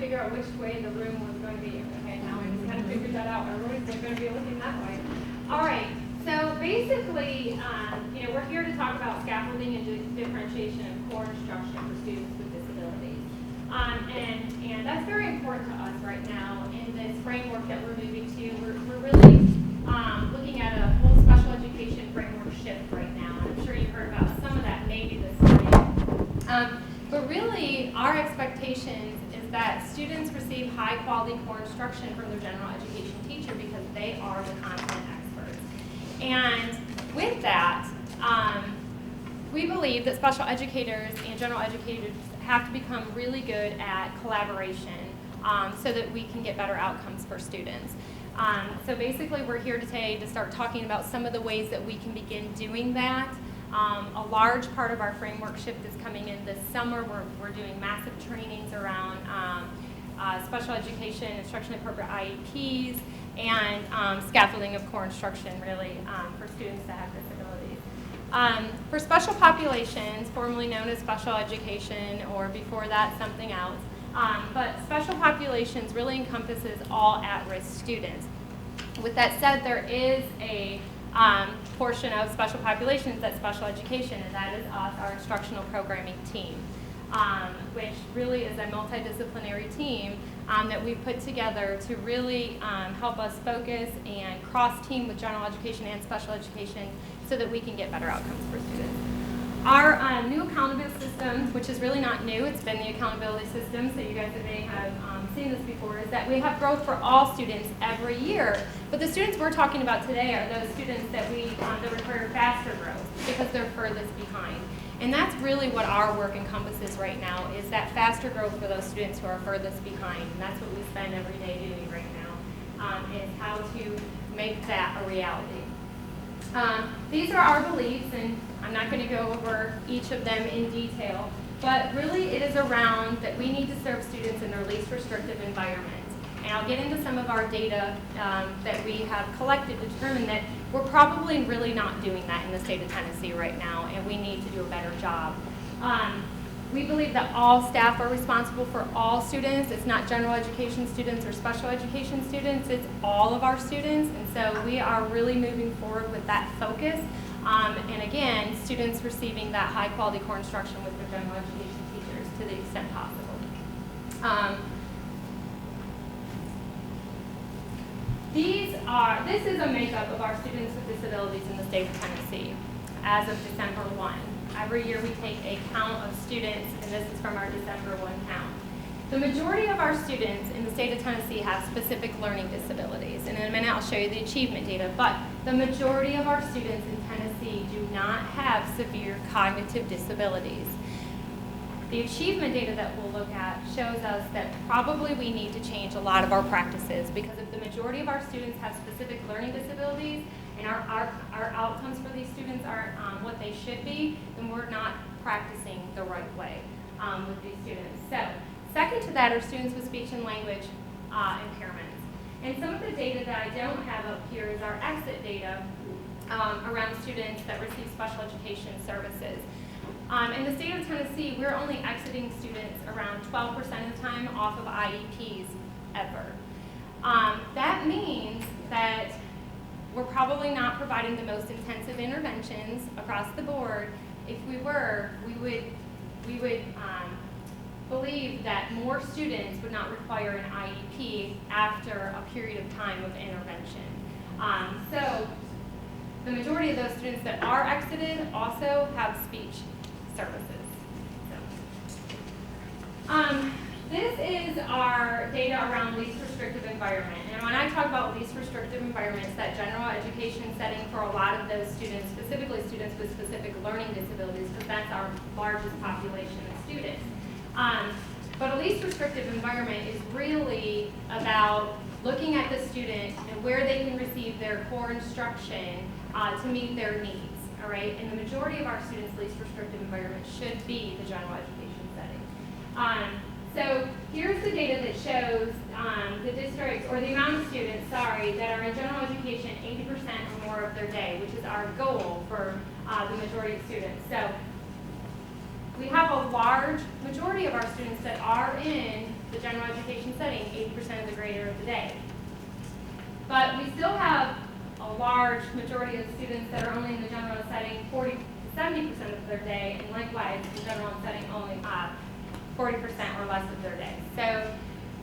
figure out which way the room was going to be. Okay, now I just kind of figured that out. Everybody's going to be looking that way. All right. So basically, we're here to talk about scaffolding and differentiation of core instruction for students with disabilities. And that's very important to us right now in this framework that we're moving to. We're really looking at a whole special education framework shift right now. And I'm sure you heard about some of that maybe this morning. But really, our expectations is that students receive high quality core instruction from their general education teacher because they are the content experts. And with that, we believe that special educators and general educators have to become really good at collaboration so that we can get better outcomes for students. So basically, we're here today to start talking about some of the ways that we can begin doing that. A large part of our framework shift is coming in this summer. We're doing massive trainings around special education, instructionally appropriate IEPs, and scaffolding of core instruction, really, for students that have disabilities. For special populations, formerly known as special education, or before that, something else, but special populations really encompasses all at-risk students. With that said, there is a portion of special populations that's special education, and that is us, our instructional programming team, which really is a multidisciplinary team that we've put together to really help us focus and cross-team with general education and special education so that we can get better outcomes for students. Our new accountability system, which is really not new, it's been the accountability system, so you guys may have seen this before, is that we have growth for all students every year. But the students we're talking about today are those students that that require faster growth because they're furthest behind. And that's really what our work encompasses right now, is that faster growth for those students who are furthest behind. And that's what we spend every day doing right now, is how to make that a reality. These are our beliefs, and I'm not going to go over each of them in detail, but really it is around that we need to serve students in their least restrictive environment. And I'll get into some of our data that we have collected to determine that we're probably really not doing that in the state of Tennessee right now, and we need to do a better job. We believe that all staff are responsible for all students. It's not general education students or special education students, it's all of our students, and so we are really moving forward with that focus. And again, students receiving that high quality core instruction with their general education teachers to the extent possible. This is a makeup of our students with disabilities in the state of Tennessee as of December 1. Every year we take a count of students, and this is from our December 1 count. The majority of our students in the state of Tennessee have specific learning disabilities, and in a minute I'll show you the achievement data, but the majority of our students in Tennessee do not have severe cognitive disabilities. The achievement data that we'll look at shows us that probably we need to change a lot of our practices, because if the majority of our students have specific learning disabilities and our outcomes for these students aren't what they should be, then we're not practicing the right way with these students. So, second to that are students with speech and language impairments. And some of the data that I don't have up here is our exit data around students that receive special education services. In the state of Tennessee, we're only exiting students around 12% of the time off of IEPs ever. That means that we're probably not providing the most intensive interventions across the board. If we were, we would believe that more students would not require an IEP after a period of time of intervention. So the majority of those students that are exited also have speech services. This is our data around least restrictive environment. And when I talk about least restrictive environments, that general education setting for a lot of those students, specifically students with specific learning disabilities, because that's our largest population of students. But a least restrictive environment is really about looking at the student and where they can receive their core instruction to meet their needs. All right, and the majority of our students' least restrictive environment should be the general education setting. So here's the data that shows the districts, or the amount of students, that are in general education 80% or more of their day, which is our goal for the majority of students. So we have a large majority of our students that are in the general education setting 80% of the grade or of the day. But we still have a large majority of students that are only in the general setting 40 to 70% of their day, and likewise, the general setting only 40% or less of their day. So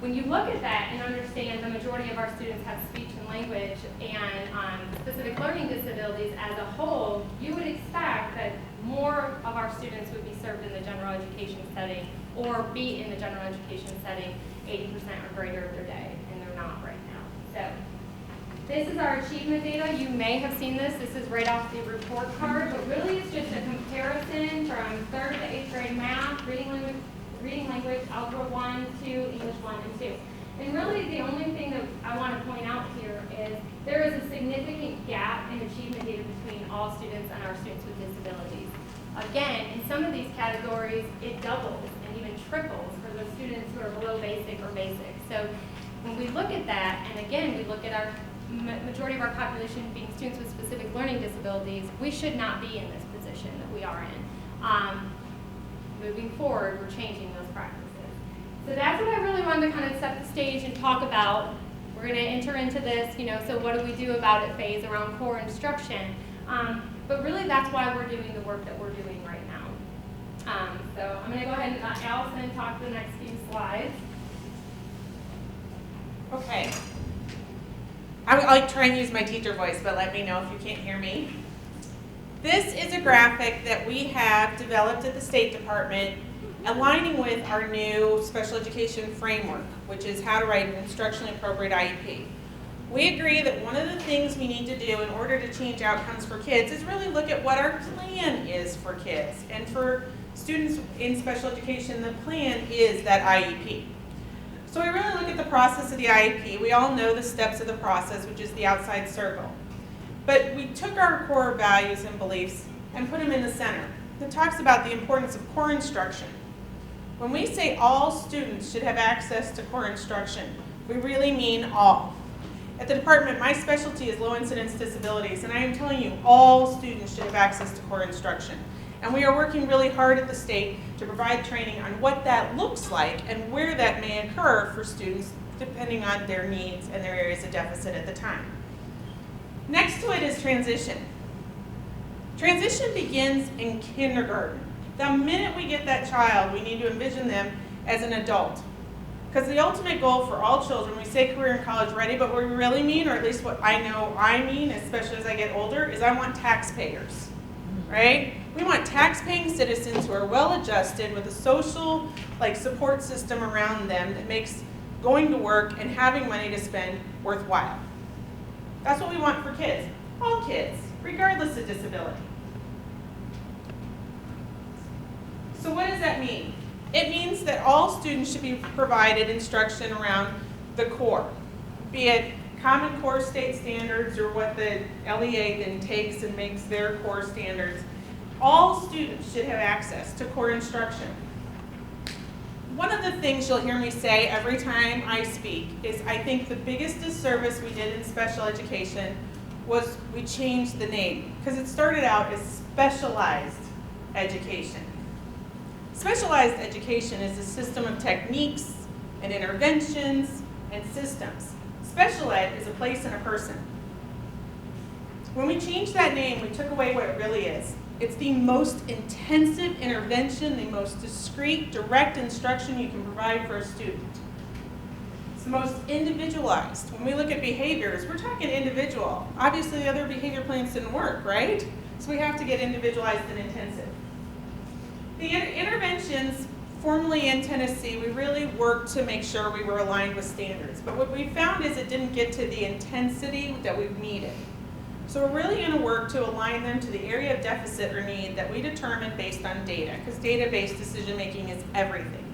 when you look at that and understand the majority of our students have speech and language and specific learning disabilities as a whole, you would expect that more of our students would be served in the general education setting or be in the general education setting 80% or greater of their day, and they're not right now. So this is our achievement data. You may have seen this. This is right off the report card, but really it's just a comparison from 3rd to 8th grade math, reading language, Algebra 1, 2, English 1, and 2. And really the only thing that I want to point out here is there is a significant gap in achievement data between all students and our students with disabilities. Again, in some of these categories, it doubles and even triples for the students who are below basic or basic. So when we look at that, and again, we look at our majority of our population being students with specific learning disabilities, we should not be in this position that we are in. Moving forward, we're changing those practices. So that's what I really wanted to kind of set the stage and talk about. We're going to enter into this, so what do we do about it phase around core instruction. But really that's why we're doing the work that we're doing right now. So I'm going to go ahead and let Allison talk the next few slides. Okay. I'll try and use my teacher voice, but let me know if you can't hear me. This is a graphic that we have developed at the State Department aligning with our new special education framework, which is how to write an instructionally appropriate IEP. We agree that one of the things we need to do in order to change outcomes for kids is really look at what our plan is for kids. And for students in special education, the plan is that IEP. So we really look at the process of the IEP. We all know the steps of the process, which is the outside circle. But we took our core values and beliefs and put them in the center. It talks about the importance of core instruction. When we say all students should have access to core instruction, we really mean all. At the department, my specialty is low incidence disabilities, and I am telling you, all students should have access to core instruction. And we are working really hard at the state to provide training on what that looks like and where that may occur for students depending on their needs and their areas of deficit at the time. Next to it is transition. Transition begins in kindergarten. The minute we get that child, we need to envision them as an adult. Because the ultimate goal for all children, we say career and college ready, but what we really mean, or at least what I know I mean, especially as I get older, is I want taxpayers, right? We want tax-paying citizens who are well-adjusted with a social support system around them that makes going to work and having money to spend worthwhile. That's what we want for kids, all kids, regardless of disability. So what does that mean? It means that all students should be provided instruction around the core, be it Common Core state standards or what the LEA then takes and makes their core standards. All students should have access to core instruction. One of the things you'll hear me say every time I speak is I think the biggest disservice we did in special education was we changed the name, because it started out as specialized education. Specialized education is a system of techniques and interventions and systems. Special ed is a place and a person. When we changed that name, we took away what it really is. It's the most intensive intervention, the most discrete, direct instruction you can provide for a student. It's the most individualized. When we look at behaviors, we're talking individual. Obviously, the other behavior plans didn't work, right? So we have to get individualized and intensive. The interventions, formerly in Tennessee, we really worked to make sure we were aligned with standards. But what we found is it didn't get to the intensity that we needed. So we're really going to work to align them to the area of deficit or need that we determine based on data, because data-based decision making is everything.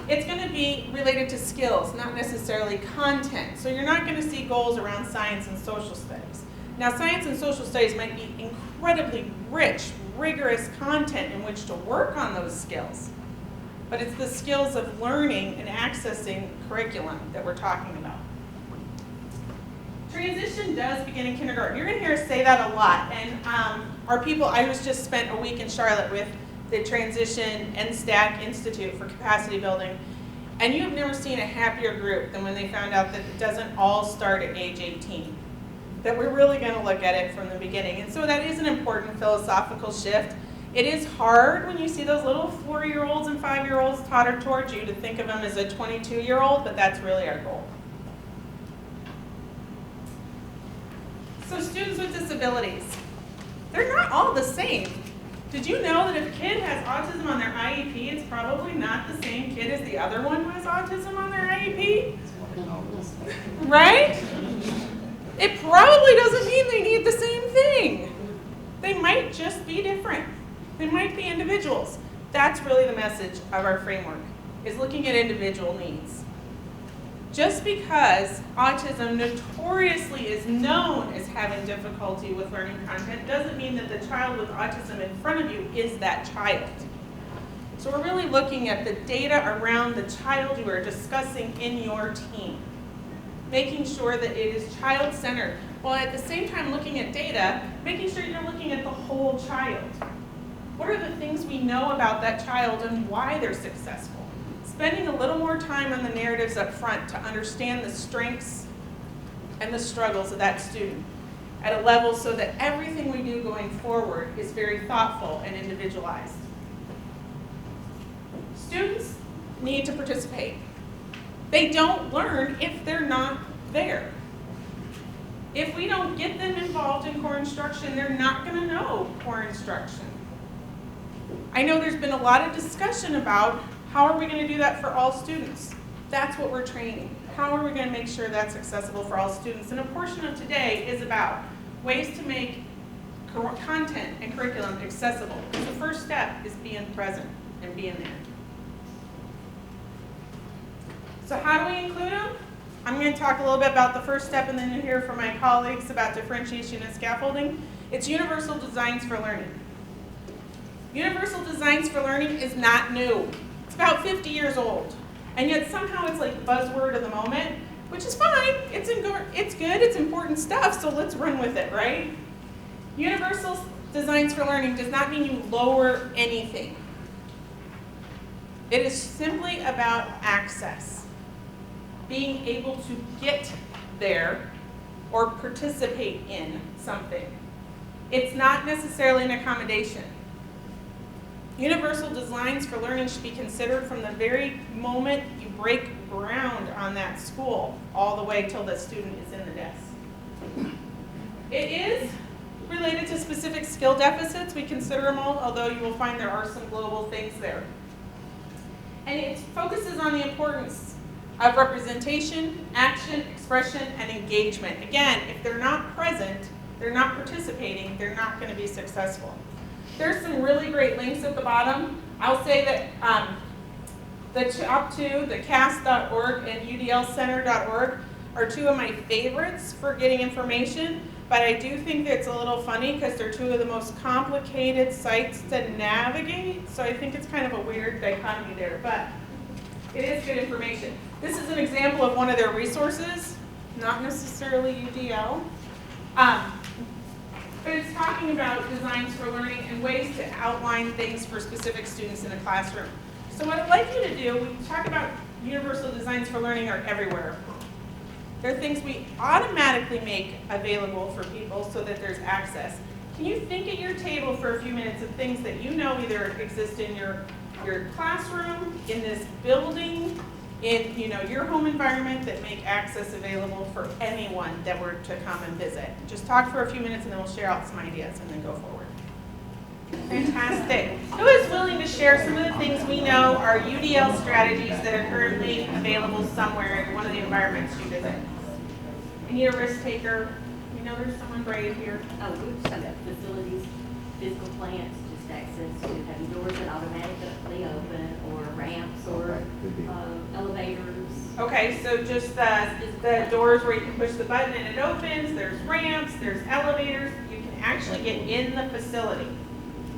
It's going to be related to skills, not necessarily content. So you're not going to see goals around science and social studies. Now, science and social studies might be incredibly rich, rigorous content in which to work on those skills. But it's the skills of learning and accessing curriculum that we're talking about. Transition does begin in kindergarten. You're going to hear us say that a lot. And our people, I was just spent a week in Charlotte with the Transition and Stack Institute for capacity building, and you have never seen a happier group than when they found out that it doesn't all start at age 18. That we're really going to look at it from the beginning. And so that is an important philosophical shift. It is hard when you see those little 4-year-olds and 5-year-olds totter towards you to think of them as a 22-year-old, but that's really our goal. So students with disabilities, they're not all the same. Did you know that if a kid has autism on their IEP, it's probably not the same kid as the other one who has autism on their IEP? Right? It probably doesn't mean they need the same thing. They might just be different. They might be individuals. That's really the message of our framework, is looking at individual needs. Just because autism notoriously is known as having difficulty with learning content doesn't mean that the child with autism in front of you is that child. So we're really looking at the data around the child you are discussing in your team, making sure that it is child-centered, while at the same time looking at data, making sure you're looking at the whole child. What are the things we know about that child and why they're successful? Spending a little more time on the narratives up front to understand the strengths and the struggles of that student at a level so that everything we do going forward is very thoughtful and individualized. Students need to participate. They don't learn if they're not there. If we don't get them involved in core instruction, they're not going to know core instruction. I know there's been a lot of discussion about how are we going to do that for all students. That's what we're training. How are we going to make sure that's accessible for all students? And a portion of today is about ways to make content and curriculum accessible. The first step is being present and being there. So how do we include them? I'm going to talk a little bit about the first step and then you'll hear from my colleagues about differentiation and scaffolding. It's universal designs for learning. Universal designs for learning is not new. It's about 50 years old. And yet somehow it's like buzzword of the moment, which is fine. It's good, it's important stuff, so let's run with it, right? Universal designs for learning does not mean you lower anything. It is simply about access. Being able to get there or participate in something. It's not necessarily an accommodation. Universal designs for learning should be considered from the very moment you break ground on that school all the way till the student is in the desk. It is related to specific skill deficits. We consider them all, although you will find there are some global things there. And it focuses on the importance of representation, action, expression, and engagement. Again, if they're not present, they're not participating, they're not going to be successful. There's some really great links at the bottom. I'll say that the top two, the CAS.org and UDLcenter.org, are two of my favorites for getting information, but I do think that it's a little funny because they're two of the most complicated sites to navigate, so I think it's kind of a weird dichotomy there, but it is good information. This is an example of one of their resources, not necessarily UDL. But it's talking about designs for learning and ways to outline things for specific students in a classroom. So what I'd like you to do, we talk about universal designs for learning are everywhere. They're things we automatically make available for people so that there's access. Can you think at your table for a few minutes of things that you know either exist in your classroom, in this building, in your home environment that make access available for anyone that were to come and visit? Just talk for a few minutes and then we'll share out some ideas and then go forward. Fantastic. Who is willing to share some of the things we know are UDL strategies that are currently available somewhere in one of the environments you visit? I need a risk taker. We know there's someone brave here. Oh, we've just got facilities, physical plants, just access to having doors that automatically open, or ramps, or elevators. Okay, so just the doors where you can push the button and it opens, there's ramps, there's elevators. You can actually get in the facility,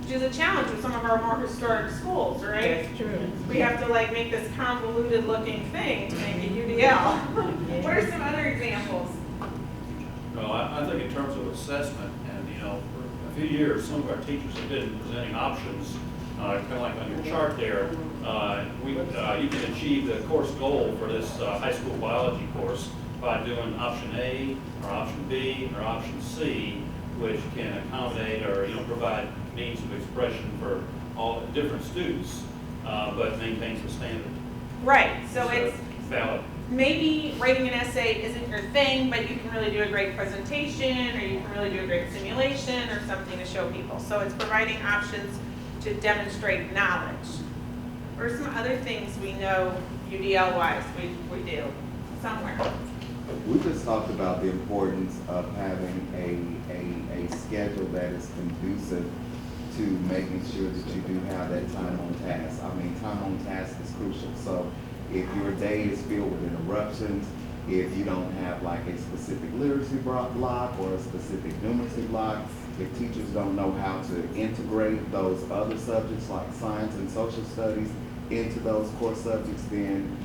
which is a challenge with some of our more historic schools, right? That's true. We have to make this convoluted looking thing to make it UDL. What are some other examples? No, I think in terms of assessment, and for a few years, some of our teachers have been presenting options kind of like on your chart there, you can achieve the course goal for this high school biology course by doing option A, or option B, or option C, which can accommodate or provide means of expression for all different students, but maintains the standard. Right, so it's valid. maybe writing an essay isn't your thing, but you can really do a great presentation, or you can really do a great simulation or something to show people. So it's providing options to demonstrate knowledge. Or some other things we know UDL-wise we do somewhere. We just talked about the importance of having a schedule that is conducive to making sure that you do have that time on task. I mean, time on task is crucial. So if your day is filled with interruptions, if you don't have like a specific literacy block or a specific numeracy block, if teachers don't know how to integrate those other subjects like science and social studies into those core subjects, then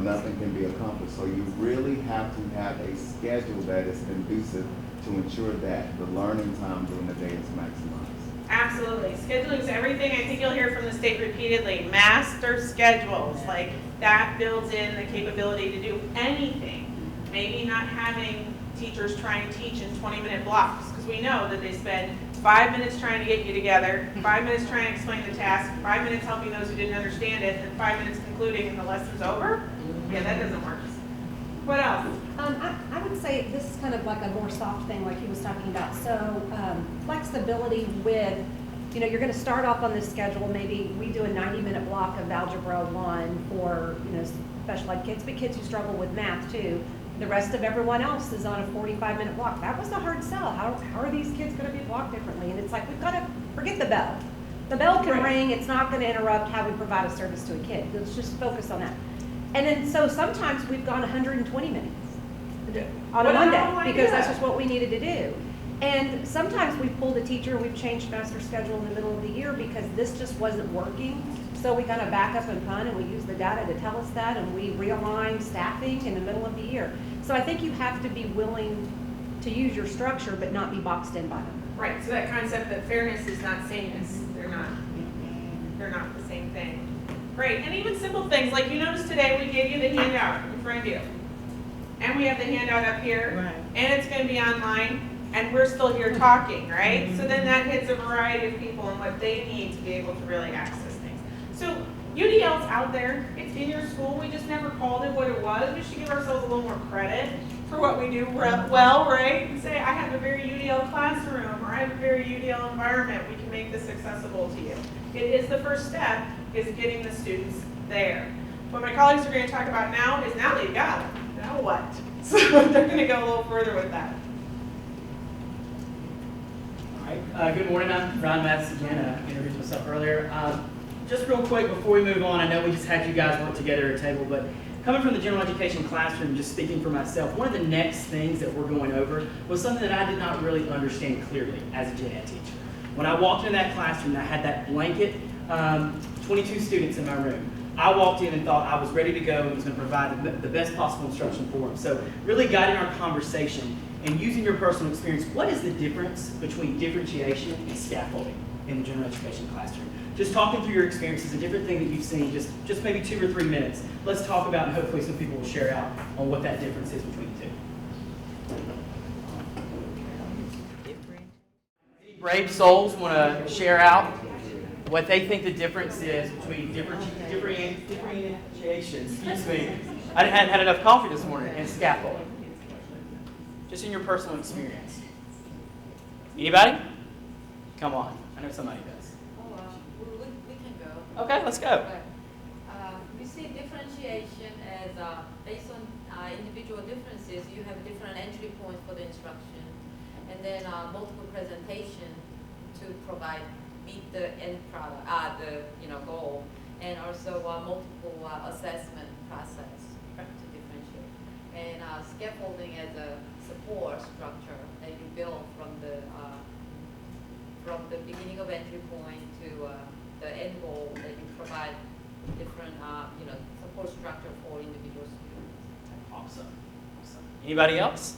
nothing can be accomplished. So you really have to have a schedule that is conducive to ensure that the learning time during the day is maximized. Absolutely. Scheduling is everything. I think you'll hear from the state repeatedly. Master schedules. Like, that builds in the capability to do anything. Maybe not having teachers try and teach in 20-minute blocks, because we know that they spend 5 minutes trying to get you together, 5 minutes trying to explain the task, 5 minutes helping those who didn't understand it, and 5 minutes concluding and the lesson's over. Yeah, that doesn't work. What else? I would say this is kind of like a more soft thing like he was talking about. So flexibility with, you're going to start off on this schedule. Maybe we do a 90-minute block of Algebra 1 for, special ed kids, but kids who struggle with math too. The rest of everyone else is on a 45-minute block. That was a hard sell. How are these kids going to be blocked differently? And it's like, we've got to forget the bell. The bell can ring. It's not going to interrupt how we provide a service to a kid. Let's just focus on that. And then, so sometimes we've gone 120 minutes on a Monday because that's just what we needed to do. And sometimes we've pulled a teacher and we've changed master schedule in the middle of the year because this just wasn't working. So we kind of back up and punt and we use the data to tell us that, and we realign staffing in the middle of the year. So I think you have to be willing to use your structure but not be boxed in by them. Right, so that concept that fairness is not sameness. They're not the same thing. Great, and even simple things, like you noticed today we gave you the handout in front of you. And we have the handout up here, and it's going to be online, and we're still here talking, right? So then that hits a variety of people and what they need to be able to really access things. So UDL's out there, it's in your school, we just never called it what it was. We should give ourselves a little more credit for what we do well, right? And say, I have a very UDL classroom, or I have a very UDL environment, we can make this accessible to you. It is the first step, is getting the students there. What my colleagues are going to talk about now is now that you got it, now what? So they're going to go a little further with that. All right. Good morning. I'm Ron Matz again. I introduced myself earlier. Just real quick before we move on, I know we just had you guys work together at a table, but coming from the general education classroom, just speaking for myself, one of the next things that we're going over was something that I did not really understand clearly as a gen ed teacher. When I walked into that classroom, I had that blanket, 22 students in my room. I walked in and thought I was ready to go and was going to provide the best possible instruction for them. So really guiding our conversation and using your personal experience, what is the difference between differentiation and scaffolding in the general education classroom? Just talking through your experiences, a different thing that you've seen, just maybe 2 or 3 minutes. Let's talk about, and hopefully some people will share out on what that difference is between the two. Any brave souls want to share out what they think the difference is between differentiation, excuse me. I hadn't had enough coffee this morning, and scaffolding. Just in your personal experience. Anybody? Come on. I know somebody does. We can go. Okay, let's go. We see differentiation as based on individual differences. You have different entry points for the instruction, and then multiple presentation to meet the end product, goal, and also multiple assessment process to differentiate. And scaffolding as a support structure that you build from the beginning of entry point to the end goal, that you provide different support structure for individual students. Awesome. Anybody else?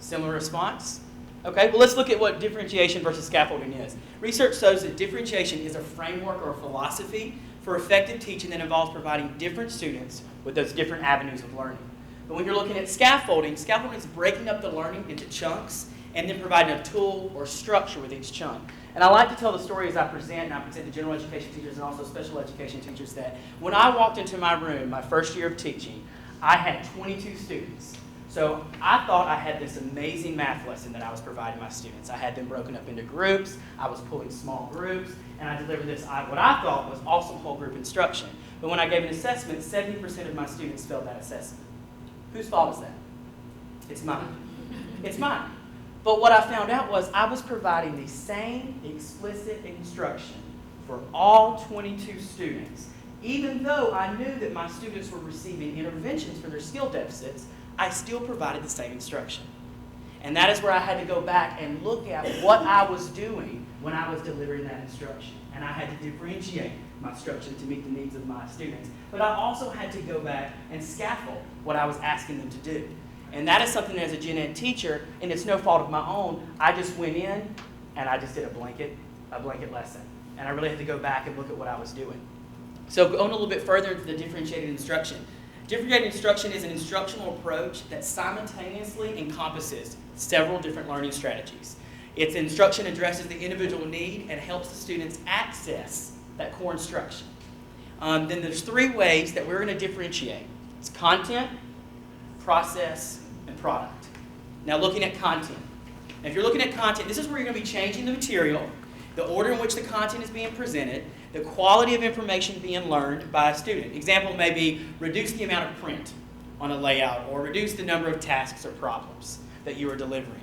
Similar response? Okay, well, let's look at what differentiation versus scaffolding is. Research shows that differentiation is a framework or a philosophy for effective teaching that involves providing different students with those different avenues of learning. But when you're looking at scaffolding, scaffolding is breaking up the learning into chunks and then providing a tool or structure with each chunk. And I like to tell the story as I present, and I present to general education teachers and also special education teachers, that when I walked into my room, my first year of teaching, I had 22 students. So I thought I had this amazing math lesson that I was providing my students. I had them broken up into groups, I was pulling small groups, and I delivered this, what I thought was awesome whole group instruction. But when I gave an assessment, 70% of my students failed that assessment. Whose fault is that? It's mine. It's mine. But what I found out was I was providing the same explicit instruction for all 22 students. Even though I knew that my students were receiving interventions for their skill deficits, I still provided the same instruction. And that is where I had to go back and look at what I was doing when I was delivering that instruction. And I had to differentiate my instruction to meet the needs of my students. But I also had to go back and scaffold what I was asking them to do. And that is something that as a gen ed teacher, and it's no fault of my own, I just went in and I just did a blanket lesson. And I really had to go back and look at what I was doing. So going a little bit further into the differentiated instruction. Differentiated instruction is an instructional approach that simultaneously encompasses several different learning strategies. Its instruction addresses the individual need and helps the students access that core instruction. Then there's 3 ways that we're going to differentiate. It's content, process, and product. Now looking at content. Now, if you're looking at content, this is where you're going to be changing the material, the order in which the content is being presented, the quality of information being learned by a student. Example may be reduce the amount of print on a layout or reduce the number of tasks or problems that you are delivering.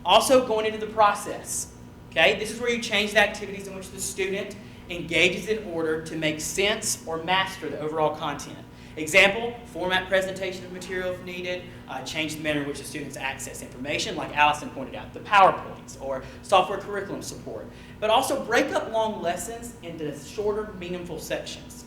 Also going into the process. Okay? This is where you change the activities in which the student engages in order to make sense or master the overall content. Example, format presentation of material if needed, change the manner in which the students access information, like Allison pointed out, the PowerPoints, or software curriculum support. But also break up long lessons into shorter, meaningful sections.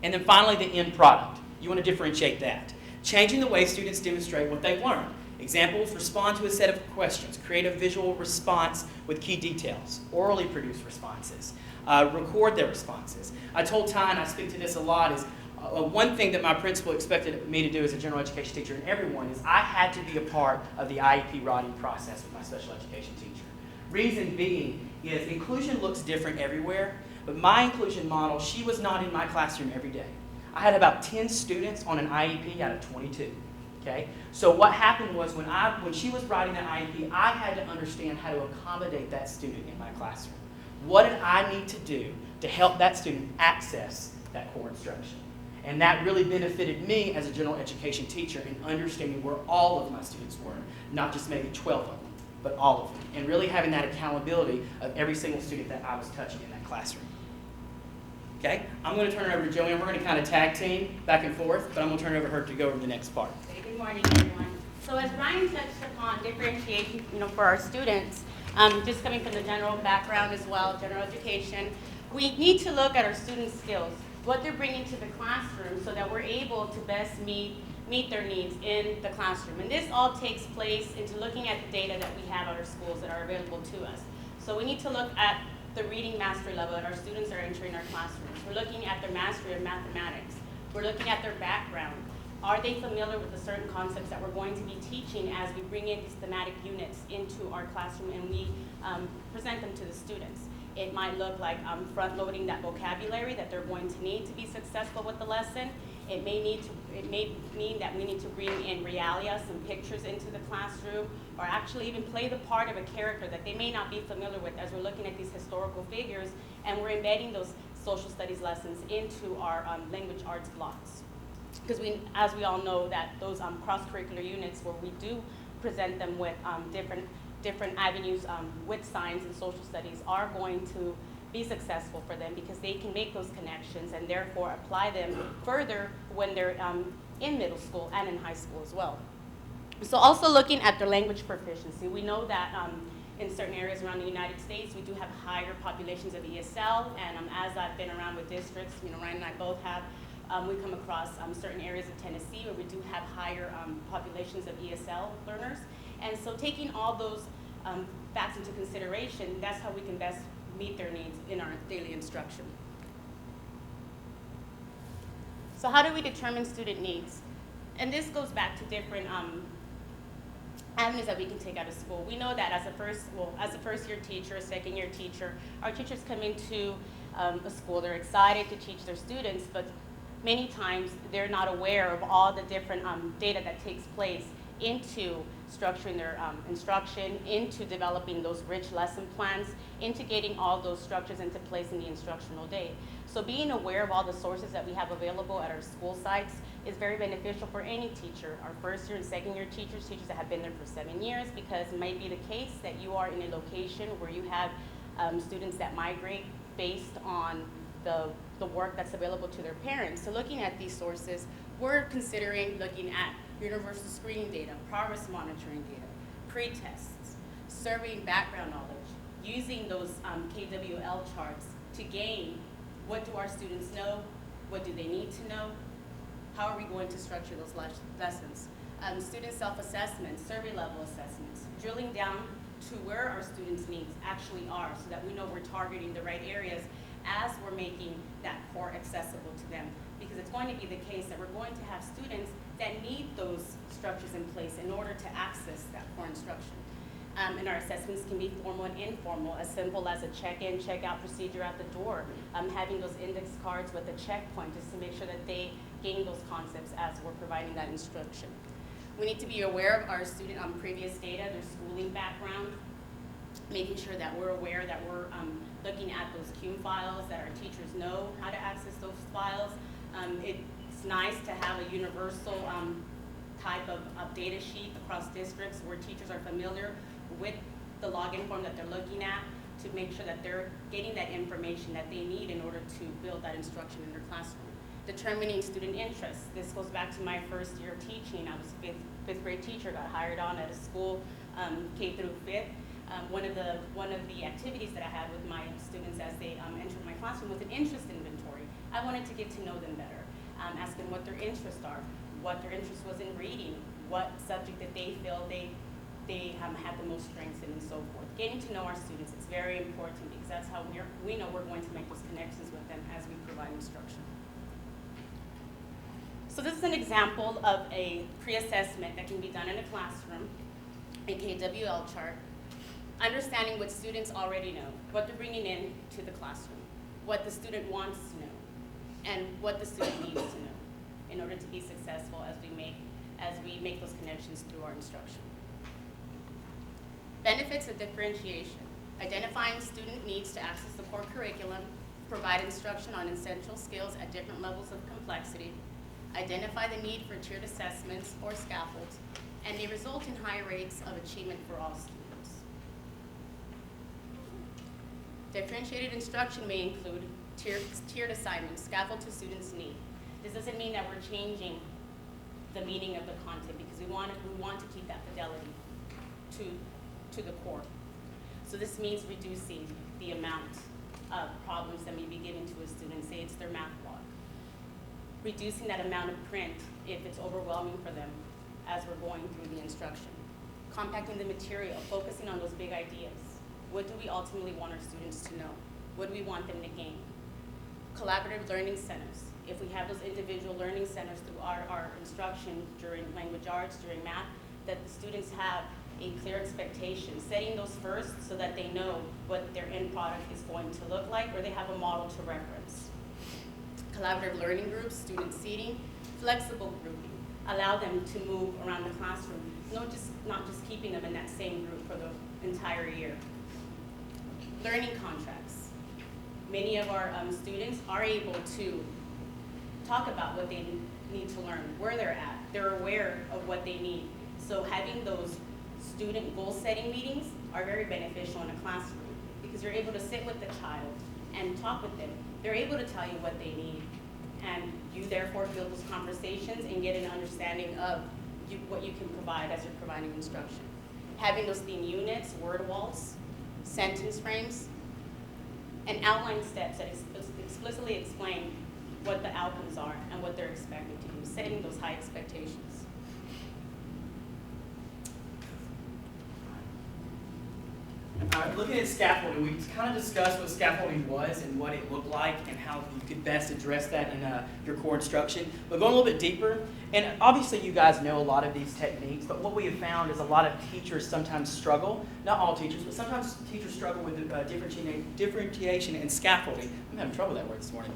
And then finally, the end product. You want to differentiate that. Changing the way students demonstrate what they've learned. Examples, respond to a set of questions, create a visual response with key details, orally produce responses, record their responses. I told Ty, and I speak to this a lot, is one thing that my principal expected me to do as a general education teacher and everyone is I had to be a part of the IEP writing process with my special education teacher. Reason being is inclusion looks different everywhere, but my inclusion model, she was not in my classroom every day. I had about 10 students on an IEP out of 22. Okay? So what happened was when she was writing that IEP, I had to understand how to accommodate that student in my classroom. What did I need to do to help that student access that core instruction? And that really benefited me as a general education teacher in understanding where all of my students were, not just maybe 12 of them, but all of them. And really having that accountability of every single student that I was touching in that classroom. Okay? I'm going to turn it over to Joanne. We're going to kind of tag team back and forth, but I'm going to turn it over to her to go over the next part. Good morning, everyone. So as Brian touched upon differentiation, for our students, just coming from the general background as well, general education, we need to look at our students' skills, what they're bringing to the classroom so that we're able to best meet their needs in the classroom. And this all takes place into looking at the data that we have at our schools that are available to us. So we need to look at the reading mastery level that our students are entering our classrooms. We're looking at their mastery of mathematics. We're looking at their background. Are they familiar with the certain concepts that we're going to be teaching as we bring in these thematic units into our classroom and we present them to the students? It might look like front-loading that vocabulary that they're going to need to be successful with the lesson. It may mean that we need to bring in realia, some pictures into the classroom, or actually even play the part of a character that they may not be familiar with as we're looking at these historical figures, and we're embedding those social studies lessons into our language arts blocks. Because as we all know, that those cross-curricular units where we do present them with different avenues with science and social studies are going to be successful for them because they can make those connections and therefore apply them further when they're in middle school and in high school as well. So also looking at their language proficiency, we know that in certain areas around the United States, we do have higher populations of ESL, and as I've been around with districts, Ryan and I both have we come across certain areas of Tennessee where we do have higher populations of ESL learners. And so taking all those facts into consideration, that's how we can best meet their needs in our daily instruction. So how do we determine student needs? And this goes back to different avenues that we can take out of school. We know that as a first year teacher, a second year teacher, our teachers come into a school, they're excited to teach their students, but many times they're not aware of all the different data that takes place into structuring their instruction, into developing those rich lesson plans, into getting all those structures into place in the instructional day. So being aware of all the sources that we have available at our school sites is very beneficial for any teacher, our first year and second year teachers, teachers that have been there for 7 years, because it may be the case that you are in a location where you have students that migrate based on the work that's available to their parents. So looking at these sources, we're considering looking at universal screening data, progress monitoring data, pre-tests, surveying background knowledge, using those KWL charts to gain what do our students know, what do they need to know, how are we going to structure those lessons, student self-assessments, survey level assessments, drilling down to where our students' needs actually are so that we know we're targeting the right areas as we're making that core accessible to them. Because it's going to be the case that we're going to have students that need those structures in place in order to access that core instruction. And our assessments can be formal and informal, as simple as a check-in, check-out procedure at the door, having those index cards with a checkpoint just to make sure that they gain those concepts as we're providing that instruction. We need to be aware of our student previous data, their schooling background, making sure that we're aware that we're looking at those CUME files, that our teachers know how to access those files. It's nice to have a universal type of data sheet across districts where teachers are familiar with the login form that they're looking at to make sure that they're getting that information that they need in order to build that instruction in their classroom. Determining student interests. This goes back to my first year of teaching. I was a fifth grade teacher, got hired on at a school K through 5th. One of the activities that I had with my students as they entered my classroom was an interest inventory. I wanted to get to know them better, ask them what their interests are, what their interest was in reading, what subject that they feel they had the most strengths in, and so forth. Getting to know our students is very important because that's how we know we're going to make those connections with them as we provide instruction. So this is an example of a pre-assessment that can be done in a classroom, a KWL chart, understanding what students already know, what they're bringing in to the classroom, what the student wants to know, and what the student needs to know in order to be successful as we make those connections through our instruction. Benefits of differentiation. Identifying student needs to access the core curriculum, provide instruction on essential skills at different levels of complexity, identify the need for tiered assessments or scaffolds, and they result in high rates of achievement for all students. Differentiated instruction may include tiered assignments, scaffold to students' need. This doesn't mean that we're changing the meaning of the content because we want to keep that fidelity to the core. So this means reducing the amount of problems that may be given to a student, say it's their math block. Reducing that amount of print if it's overwhelming for them as we're going through the instruction. Compacting the material, focusing on those big ideas. What do we ultimately want our students to know? What do we want them to gain? Collaborative learning centers. If we have those individual learning centers through our instruction during language arts, during math, that the students have a clear expectation, setting those first so that they know what their end product is going to look like, or they have a model to reference. Collaborative learning groups, student seating, flexible grouping, allow them to move around the classroom, not just keeping them in that same group for the entire year. Learning contracts. Many of our students are able to talk about what they need to learn, where they're at. They're aware of what they need. So having those student goal-setting meetings are very beneficial in a classroom because you're able to sit with the child and talk with them. They're able to tell you what they need, and you therefore build those conversations and get an understanding of what you can provide as you're providing instruction. Having those theme units, word walls, sentence frames, and outline steps that explicitly explain what the outcomes are and what they're expected to do, setting those high expectations. Looking at scaffolding, we kind of discussed what scaffolding was and what it looked like and how you could best address that in your core instruction. But going a little bit deeper, and obviously you guys know a lot of these techniques, but what we have found is a lot of teachers sometimes struggle, not all teachers, but sometimes teachers struggle with differentiation and scaffolding. I'm having trouble with that word this morning,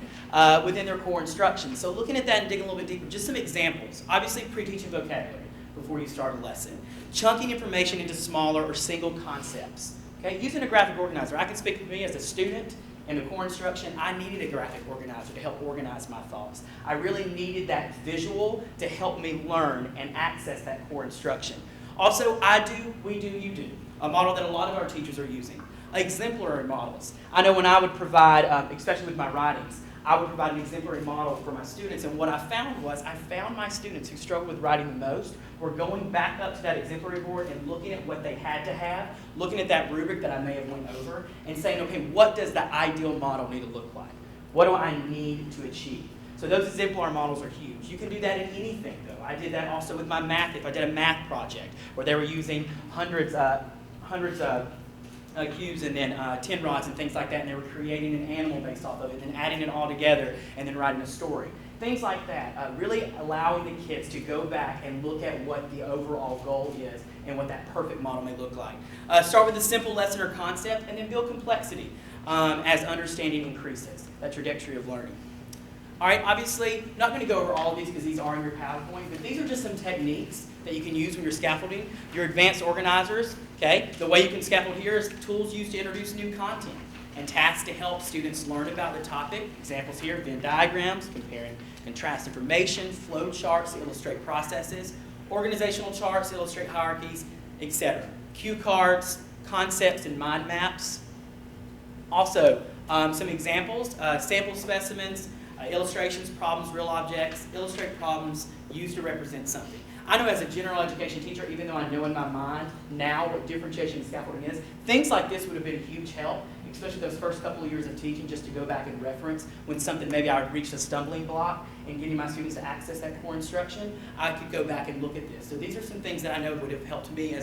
within their core instruction. So looking at that and digging a little bit deeper, just some examples. Obviously pre-teaching vocabulary before you start a lesson. Chunking information into smaller or single concepts. Okay, using a graphic organizer. I can speak for me as a student in the core instruction. I needed a graphic organizer to help organize my thoughts. I really needed that visual to help me learn and access that core instruction. Also, I do, we do, you do. A model that a lot of our teachers are using. Exemplary models. I know when I would provide, especially with my writings, I would provide an exemplary model for my students, and what I found was I found my students who struggled with writing the most were going back up to that exemplary board and looking at what they had to have, looking at that rubric that I may have went over, and saying, okay, what does the ideal model need to look like? What do I need to achieve? So those exemplar models are huge. You can do that in anything, though. I did that also with my math. If I did a math project where they were using hundreds of cubes and then 10 rods and things like that, and they were creating an animal based off of it, and then adding it all together, and then writing a story. Things like that, really allowing the kids to go back and look at what the overall goal is and what that perfect model may look like. Start with a simple lesson or concept, and then build complexity as understanding increases, that trajectory of learning. All right, obviously, not going to go over all of these because these are in your PowerPoint, but these are just some techniques that you can use when you're scaffolding. Your advanced organizers, okay? The way you can scaffold here is tools used to introduce new content and tasks to help students learn about the topic. Examples here, Venn diagrams, comparing contrast information, flow charts to illustrate processes, organizational charts to illustrate hierarchies, etc. Cue cards, concepts, and mind maps. Also, some examples, sample specimens, illustrations, problems, real objects, illustrate problems used to represent something. I know as a general education teacher, even though I know in my mind now what differentiation and scaffolding is, things like this would have been a huge help, especially those first couple of years of teaching, just to go back and reference when something, maybe I reached a stumbling block in getting my students to access that core instruction, I could go back and look at this. So these are some things that I know would have helped me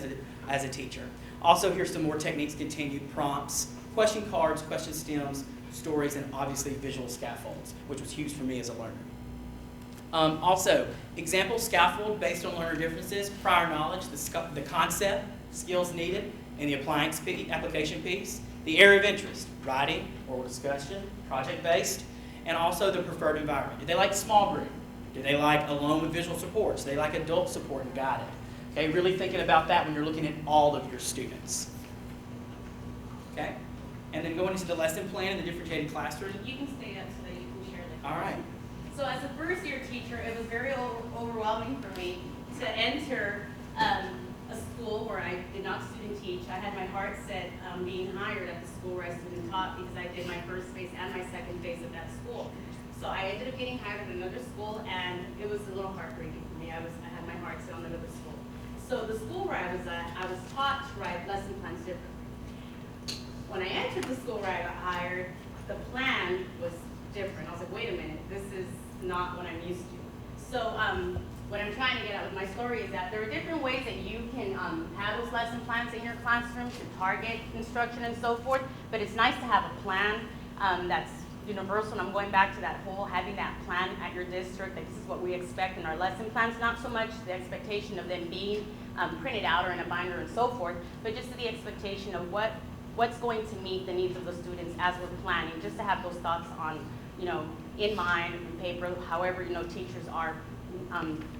as a teacher. Also, here's some more techniques, continued prompts, question cards, question stems, stories, and obviously visual scaffolds, which was huge for me as a learner. Also, example scaffold based on learner differences, prior knowledge, the concept, skills needed, and the application piece. The area of interest, writing, oral discussion, project-based, and also the preferred environment. Do they like small group? Do they like alone with visual supports? Do they like adult support and guided? Okay, really thinking about that when you're looking at all of your students. Okay, and then going into the lesson plan and the differentiated classroom. You can stay up so that you can share the. All right. So as a first year teacher, it was very overwhelming for me to enter a school where I did not student teach. I had my heart set being hired at the school where I student taught because I did my first phase and my second phase at that school. So I ended up getting hired at another school, and it was a little heartbreaking for me. I had my heart set on another school. So the school where I was at, I was taught to write lesson plans differently. When I entered the school where I got hired, the plan was different. I was like, wait a minute, this is not what I'm used to. So what I'm trying to get at with my story is that there are different ways that you can have those lesson plans in your classroom to target instruction and so forth, but it's nice to have a plan that's universal, and I'm going back to that whole having that plan at your district, like this is what we expect in our lesson plans, not so much the expectation of them being printed out or in a binder and so forth, but just the expectation of what's going to meet the needs of the students as we're planning, just to have those thoughts on, in mind, in paper, however, teachers are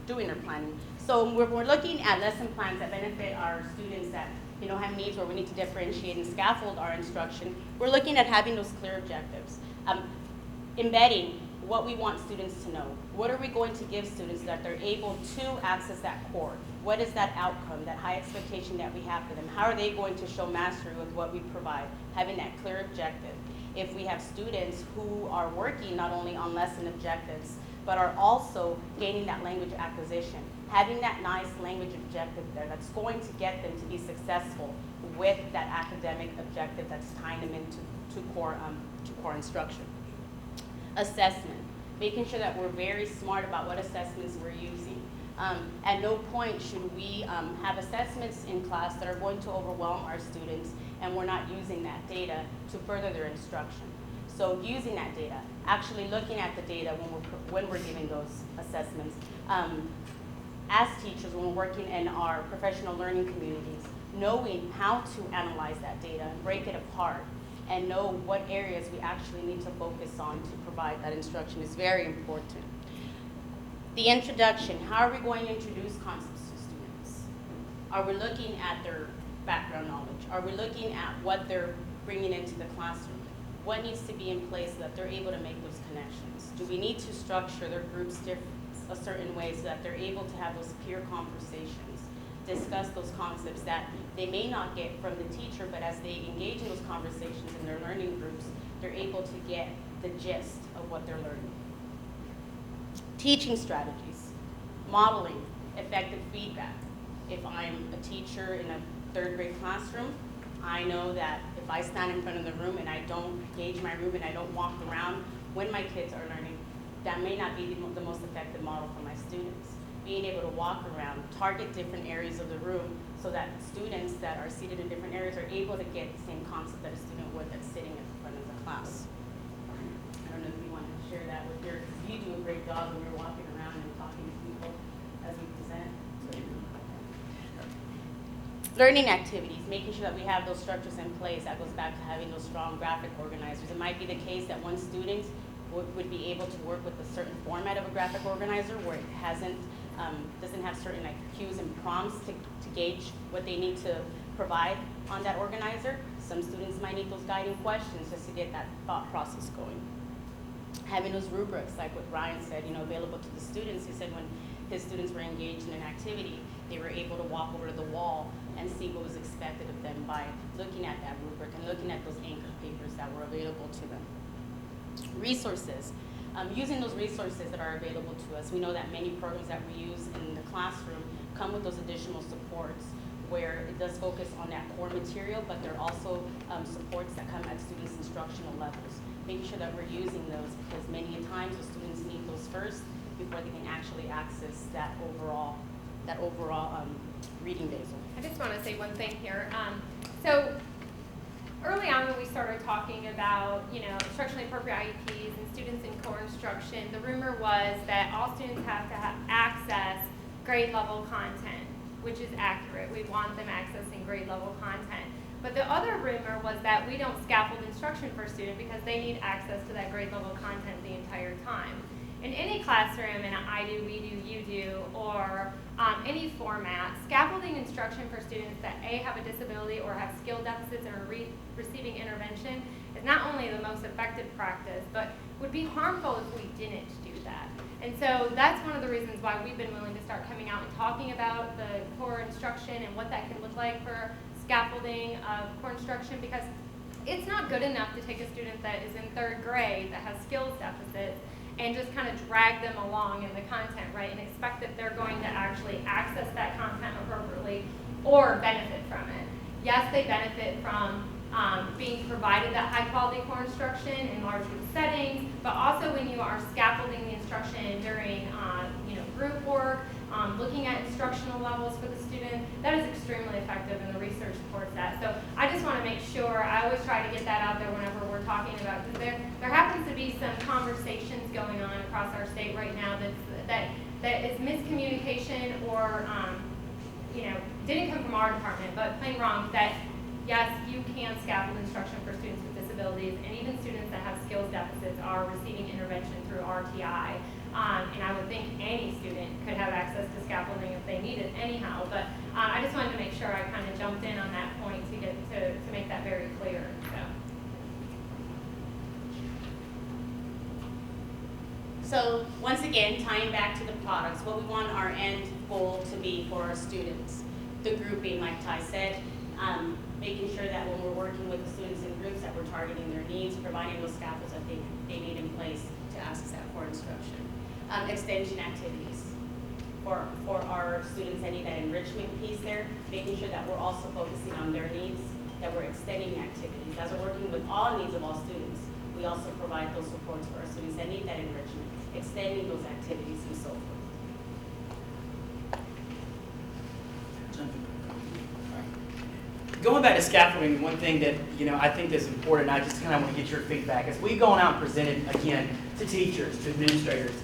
doing their planning. So we're looking at lesson plans that benefit our students that, have needs where we need to differentiate and scaffold our instruction. We're looking at having those clear objectives. Embedding what we want students to know. What are we going to give students that they're able to access that core? What is that outcome, that high expectation that we have for them? How are they going to show mastery with what we provide? Having that clear objective. If we have students who are working not only on lesson objectives, but are also gaining that language acquisition, having that nice language objective there that's going to get them to be successful with that academic objective that's tying them into core instruction. Assessment, making sure that we're very smart about what assessments we're using. At no point should we have assessments in class that are going to overwhelm our students and we're not using that data to further their instruction. So using that data, actually looking at the data when we're giving those assessments. As teachers, when we're working in our professional learning communities, knowing how to analyze that data and break it apart and know what areas we actually need to focus on to provide that instruction is very important. The introduction, how are we going to introduce concepts to students? Are we looking at their background knowledge? Are we looking at what they're bringing into the classroom? What needs to be in place so that they're able to make those connections? Do we need to structure their groups a certain way so that they're able to have those peer conversations, discuss those concepts that they may not get from the teacher, but as they engage in those conversations in their learning groups, they're able to get the gist of what they're learning. Teaching strategies, modeling, effective feedback. If I'm a teacher in a third grade classroom, I know that if I stand in front of the room and I don't gauge my room and I don't walk around when my kids are learning, that may not be the most effective model for my students. Being able to walk around, target different areas of the room so that students that are seated in different areas are able to get the same concept that a student would that's sitting in front of the class. I don't know if you want to share that with your, because you do a great job when you're walking around and talking to people as we present. Learning activities, making sure that we have those structures in place. That goes back to having those strong graphic organizers. It might be the case that one student would be able to work with a certain format of a graphic organizer where it doesn't have certain like cues and prompts to gauge what they need to provide on that organizer. Some students might need those guiding questions just to get that thought process going. Having those rubrics, like what Ryan said, available to the students. He said when his students were engaged in an activity, they were able to walk over to the wall and see what was expected of them by looking at that rubric and looking at those anchor papers that were available to them. Resources. Using those resources that are available to us. We know that many programs that we use in the classroom come with those additional supports where it does focus on that core material, but there are also supports that come at students' instructional levels. Making sure that we're using those because many times the students need those first before they can actually access that overall reading basal. I just want to say one thing here. So early on when we started talking about, instructionally appropriate IEPs and students in core instruction, the rumor was that all students have to have access grade level content, which is accurate. We want them accessing grade level content. But the other rumor was that we don't scaffold instruction for a student because they need access to that grade level content the entire time. In any classroom, and I do, we do, you do, or any format, scaffolding instruction for students that A, have a disability or have skill deficits and are receiving intervention is not only the most effective practice, but would be harmful if we didn't do that. And so that's one of the reasons why we've been willing to start coming out and talking about the core instruction and what that can look like for scaffolding of core instruction, because it's not good enough to take a student that is in third grade that has skills deficits and just kind of drag them along in the content, right, and expect that they're going to actually access that content appropriately or benefit from it. Yes, they benefit from being provided that high quality core instruction in large group settings, but also when you are scaffolding the instruction during group work, looking at instructional levels for the student, that is extremely effective and the research supports that. So I just want to make sure, I always try to get that out there whenever we're talking about, because there happens to be some conversations going on across our state right now that is miscommunication or didn't come from our department, but plain wrong, that yes, you can scaffold instruction for students with disabilities, and even students that have skills deficits are receiving intervention through RTI. And I would think any student could have access to scaffolding if they need it anyhow, but I just wanted to make sure I kind of jumped in on that point to make that very clear. So once again, tying back to the products, what we want our end goal to be for our students. The grouping, like Ty said, making sure that when we're working with the students in groups that we're targeting their needs, providing those scaffolds that they need in place to access that core instruction. Extension activities for our students that need that enrichment piece there, making sure that we're also focusing on their needs, that we're extending activities. As we're working with all needs of all students, we also provide those supports for our students that need that enrichment. extending those activities and so forth. Going back to scaffolding, one thing that I think is important, I just kind of want to get your feedback, as we've gone out and presented again to teachers, to administrators,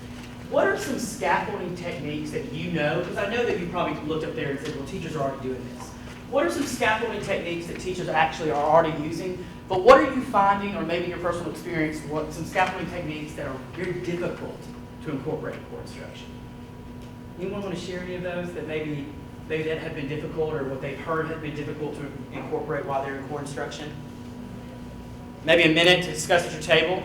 what are some scaffolding techniques that you know? Because I know that you probably looked up there and said, well, teachers are already doing this. What are some scaffolding techniques that teachers actually are already using? But what are you finding, or maybe your personal experience, what some scaffolding techniques that are very difficult to incorporate in core instruction? Anyone want to share any of those that maybe that have been difficult, or what they've heard have been difficult to incorporate while they're in core instruction? Maybe a minute to discuss at your table.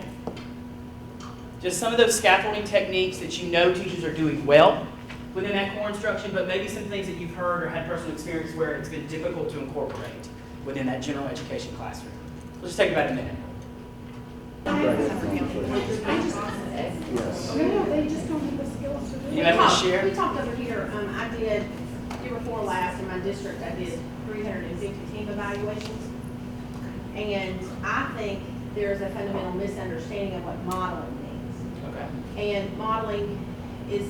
Just some of those scaffolding techniques that you know teachers are doing well within that core instruction, but maybe some things that you've heard or had personal experience where it's been difficult to incorporate within that general education classroom. Let's just take about a minute. No, they just don't have the skills to do it. You have to share? We talked over here, I did, year before last in my district, I did 350 team evaluations. And I think there's a fundamental misunderstanding of what modeling means. Okay. And modeling is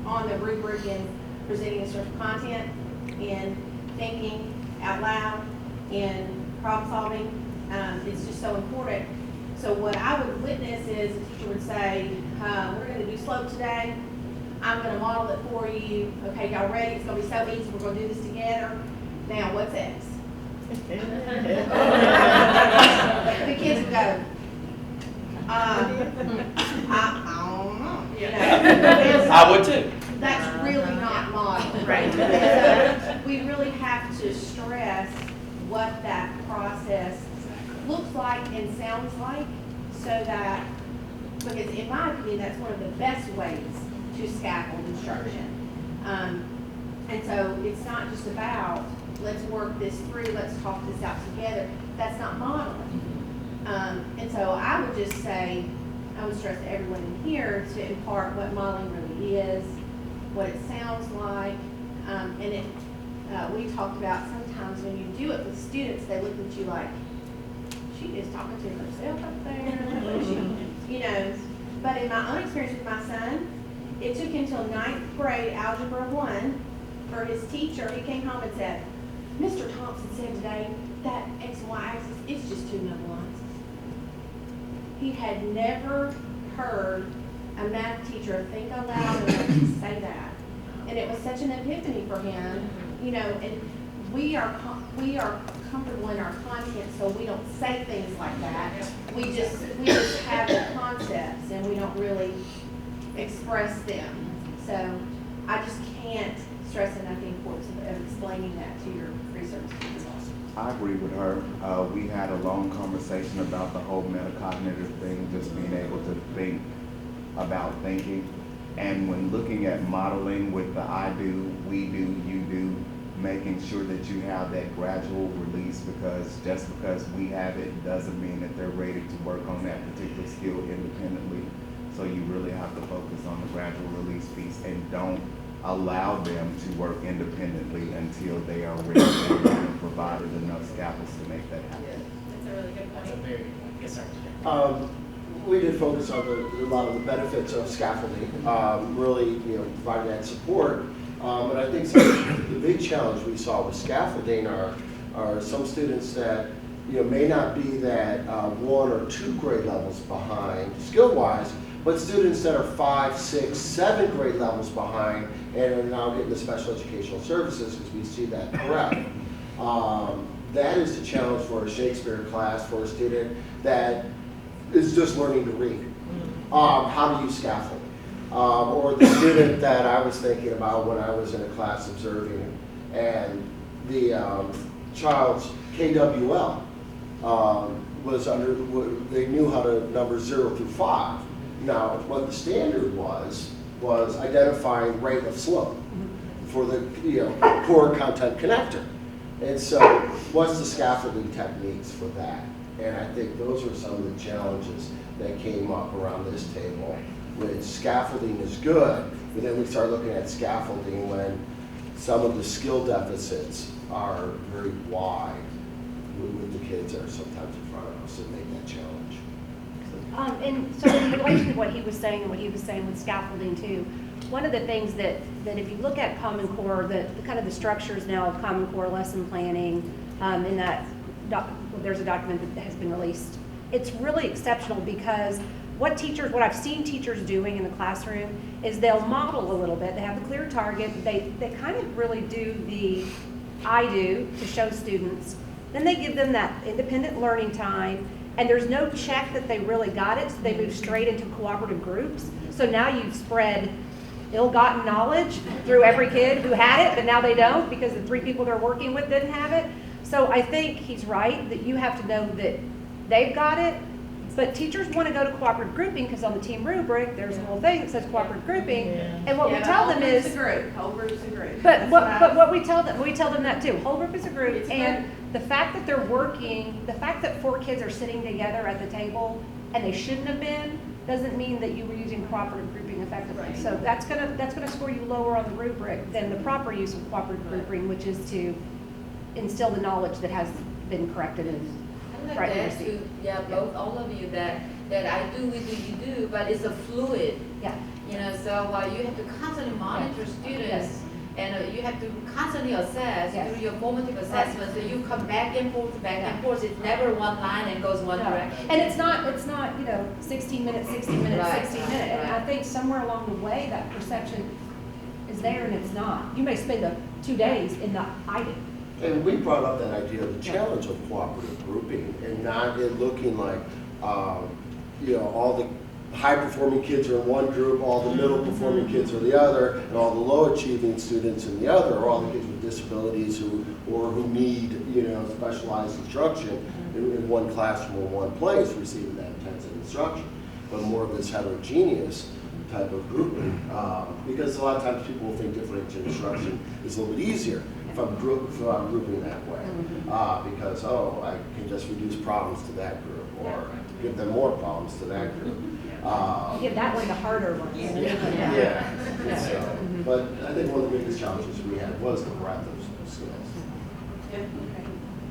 on the rubric in presenting instructional content, in thinking out loud, in problem solving. It's just so important. So what I would witness is a teacher would say, we're going to do slope today. I'm going to model it for you. Okay, y'all ready? It's going to be so easy. We're going to do this together. Now, what's X? The kids would go, I don't know. You know? I would too. That's really not modeling. Right. So we really have to stress what that process looks like and sounds like, so that, because in my opinion, that's one of the best ways to scaffold instruction. And so it's not just about, let's work this through, let's talk this out together. That's not modeling. And so I would just say, I would stress to everyone in here to impart what modeling really is, what it sounds like, and we talked about sometimes when you do it with students, they look at you like, she is talking to herself up there, you know. But in my own experience with my son, it took him till 9th grade, Algebra 1, for his teacher, he came home and said, Mr. Thompson said today that X and Y axis is just two number lines. He had never heard a math teacher think aloud enough to say that. And it was such an epiphany for him, you know, and we are comfortable in our content, so we don't say things like that. We just have the concepts and we don't really express them. So I just can't stress enough the importance of explaining that to your research students. I agree with her. We had a long conversation about the whole metacognitive thing, just being able to think about thinking. And when looking at modeling with the I do, we do, you do, making sure that you have that gradual release, because just because we have it doesn't mean that they're ready to work on that particular skill independently. So you really have to focus on the gradual release piece and don't allow them to work independently until they are ready and provided enough scaffolds to make that happen. That's a really good That's a point. very, yes, sir. We did focus on a lot of the benefits of scaffolding, really, providing that support. And I think the big challenge we saw with scaffolding are some students that may not be that 1 or 2 grade levels behind skill-wise, but students that are 5, 6, 7 grade levels behind and are now getting the special educational services, because we see that correct. That is the challenge for a Shakespeare class, for a student that is just learning to read. How do you scaffold? Or the student that I was thinking about when I was in a class observing, and the child's KWL was under, they knew how to number 0 through 5. Now, what the standard was identifying rate of slope for the core content connector. And so, what's the scaffolding techniques for that? And I think those are some of the challenges that came up around this table. When scaffolding is good, but then we start looking at scaffolding when some of the skill deficits are very wide with the kids that are sometimes in front of us and make that challenge. So And so in relation to what he was saying and what he was saying with scaffolding too, one of the things that if you look at Common Core, the kind of the structures now of Common Core lesson planning, in that there's a document that has been released. It's really exceptional because what I've seen teachers doing in the classroom is they'll model a little bit. They have a clear target. They kind of really do the I do to show students. Then they give them that independent learning time, and there's no check that they really got it, so they move straight into cooperative groups. So now you've spread ill-gotten knowledge through every kid who had it, but now they don't because the 3 people they're working with didn't have it. So I think he's right that you have to know that they've got it, but teachers want to go to cooperative grouping because on the team rubric, there's a little thing that says cooperative grouping, and what we tell them is, Whole group is a group. but what we tell them that too, whole group is a group, and the fact that they're working, the fact that 4 kids are sitting together at the table and they shouldn't have been, doesn't mean that you were using cooperative grouping effectively. Right. So that's gonna score you lower on the rubric than the proper use of cooperative grouping, which is to instill the knowledge that has been corrected and I'd like rightly to ask received. you, both, all of you, that I do with you do, but it's a fluid, Yeah. you know, so you have to constantly monitor students, Yes. and you have to constantly assess, Yes. do your formative assessment, so you come back and forth, it's never one line and goes one No. direction. And it's not, 16 minutes, 16 minutes, Right, 16 minutes. And I right. think somewhere along the way, that perception is there and it's not. You may spend the 2 days in the I do. And we brought up that idea of the challenge of cooperative grouping and not it looking like, all the high-performing kids are in one group, all the middle-performing kids are the other, and all the low-achieving students in the other, or all the kids with disabilities who need, specialized instruction in one classroom or one place receiving that intensive instruction, but more of this heterogeneous type of grouping, because a lot of times people will think differential instruction is a little bit easier if I'm grouping that way, because, I can just reduce problems to that group, or give them more problems to that group. You give that one the harder one. Yeah. Yeah. So, but I think one of the biggest challenges we had was the breadth of skills.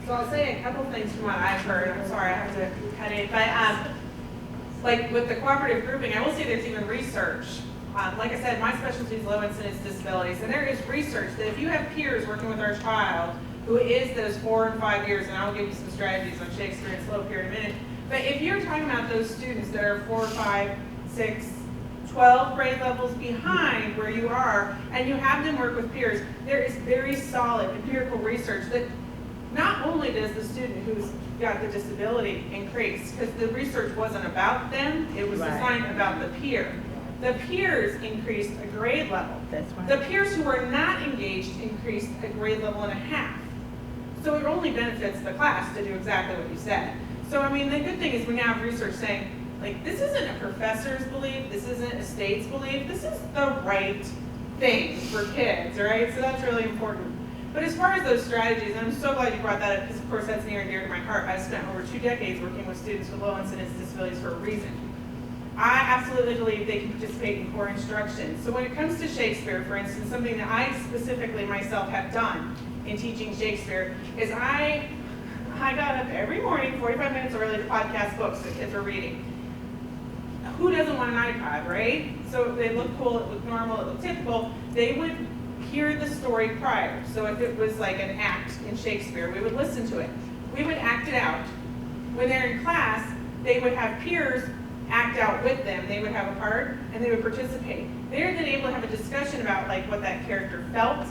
So I'll say a couple things from what I've heard. I'm sorry, I have to cut it, but like with the cooperative grouping, I will say there's even research. Like I said, my specialty is low incidence disabilities, and there is research that if you have peers working with our child who is those 4 and 5 years, and I'll give you some strategies on Shakespeare and slope here in a minute, but if you're talking about those students that are 4, 5, 6, 12 grade levels behind where you are, and you have them work with peers, there is very solid empirical research that not only does the student who's got the disability increase, because the research wasn't about them, it was designed about the peer. The peers increased a grade level. That's right. The peers who were not engaged increased a grade level and a half. So it only benefits the class to do exactly what you said. So I mean, the good thing is we now have research saying, like, this isn't a professor's belief, this isn't a state's belief, this is the right thing for kids, right? So that's really important. But as far as those strategies, and I'm so glad you brought that up because of course that's near and dear to my heart. I've spent over 2 decades working with students with low incidence disabilities for a reason. I absolutely believe they can participate in core instruction. So when it comes to Shakespeare, for instance, something that I specifically myself have done in teaching Shakespeare is I got up every morning 45 minutes early to podcast books that kids were reading. Who doesn't want an iPod, right? So they look cool, it looked normal, it looked typical. They would hear the story prior. So if it was like an act in Shakespeare, we would listen to it. We would act it out. When they're in class, they would have peers act out with them. They would have a part and they would participate. They're then able to have a discussion about like what that character felt,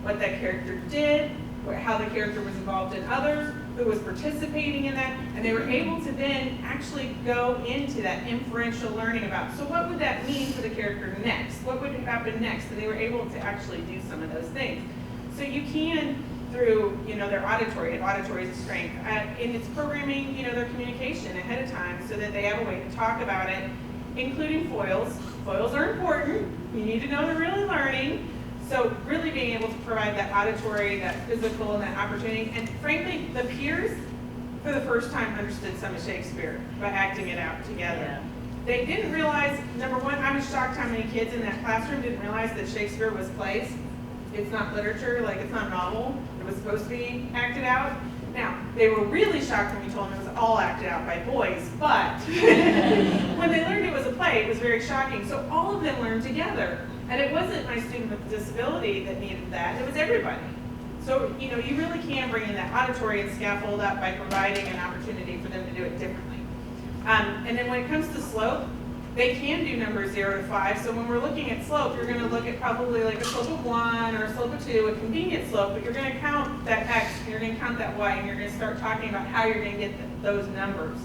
what that character did, how the character was involved in others, who was participating in that, and they were able to then actually go into that inferential learning about, so what would that mean for the character next? What would happen next? And they were able to actually do some of those things. So you can, through their auditory, and auditory is a strength, in its programming, their communication ahead of time so that they have a way to talk about it, including foils. Foils are important. You need to know they're really learning. So really being able to provide that auditory, that physical, and that opportunity. And frankly, the peers, for the first time, understood some of Shakespeare by acting it out together. Yeah. They didn't realize, number one, I was shocked how many kids in that classroom didn't realize that Shakespeare was plays. It's not literature, like it's not novel. It was supposed to be acted out. Now, they were really shocked when we told them it was all acted out by boys, but when they learned it was a play, it was very shocking. So all of them learned together. And it wasn't my student with a disability that needed that, it was everybody. So, you know, you really can bring in that auditory and scaffold up by providing an opportunity for them to do it differently. And then when it comes to slope, they can do numbers 0 to 5. So when we're looking at slope, you're going to look at probably like a slope of 1 or a slope of 2, a convenient slope, but you're going to count that x, and you're going to count that y, and you're going to start talking about how you're going to get those numbers.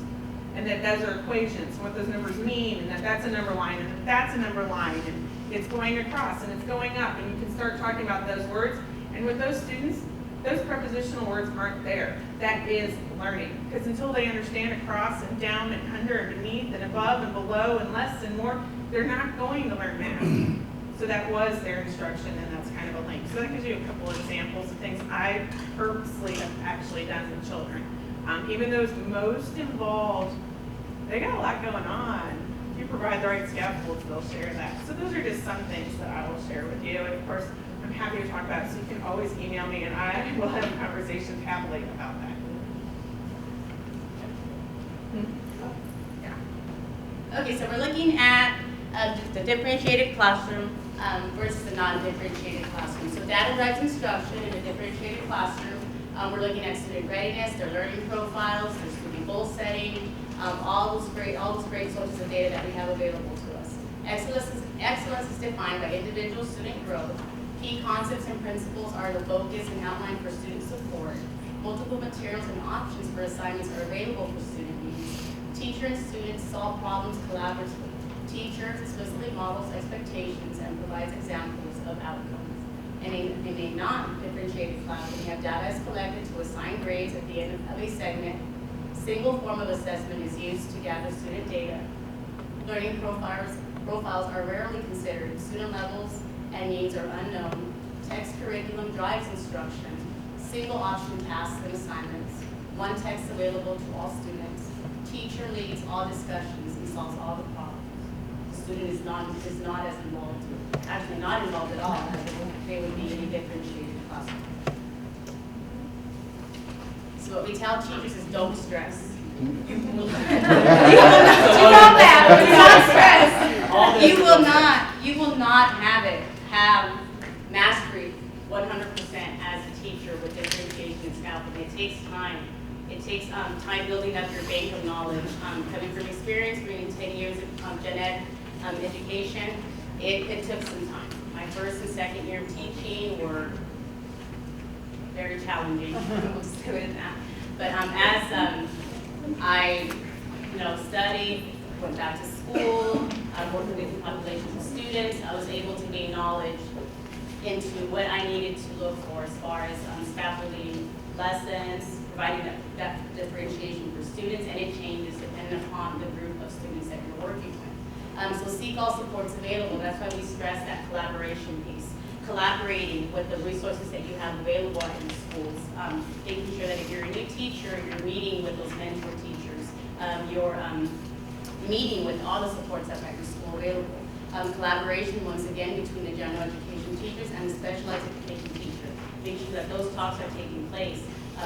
And that those are equations, and what those numbers mean, and that that's a number line, and that that's a number line, and it's going across, and it's going up, and you can start talking about those words. And with those students, those prepositional words aren't there. That is learning. Because until they understand across and down and under and beneath and above and below and less and more, they're not going to learn math. So that was their instruction, and that's kind of a link. So that gives you a couple of examples of things I purposely have actually done with children. Even those most involved, they got a lot going on. If you provide the right scaffolds, they'll share that. So those are just some things that I will share with you. And of course, I'm happy to talk about it, so you can always email me, and I will have conversations happily about that. Yeah. Okay, so we're looking at the differentiated classroom versus the non-differentiated classroom. So data-driven instruction in a differentiated classroom, we're looking at student readiness, their learning profiles, their student goal setting, all those great sources of data that we have available to us. Excellence is defined by individual student growth. Key concepts and principles are the focus and outline for student support. Multiple materials and options for assignments are available for student needs. Teacher and students solve problems collaboratively. Teacher explicitly models expectations and provides examples of outcomes. In a non-differentiated class, we have data is collected to assign grades at the end of a segment. Single form of assessment is used to gather student data. Learning profiles are rarely considered. Student levels and needs are unknown. Text curriculum drives instruction. Single option tasks and assignments. One text available to all students. Teacher leads all discussions and solves all the problems. The student is not as involved, actually not involved at all, as they would be in a differentiated classroom. So what we tell teachers is don't stress. You will not have mastery 100% as a teacher with differentiation and scaffolding. It takes time. It takes time building up your bank of knowledge. Coming from experience, bringing 10 years of gen ed education, it took some time. My first and second year of teaching were very challenging. We'll just go with that. But as I studied, went back to school, worked with different populations of students, I was able to gain knowledge into what I needed to look for as far as scaffolding lessons, providing that differentiation for students, and it changes depending upon the group of students that you're working with. So seek all supports available. That's why we stress that collaboration piece. Collaborating with the resources that you have available in the schools, making sure that if you're a new teacher, you're meeting with those mentor teachers, you're meeting with all the supports that are at your school available. Collaboration, once again, between the general education teachers and the specialized education teacher. Make sure that those talks are taking place.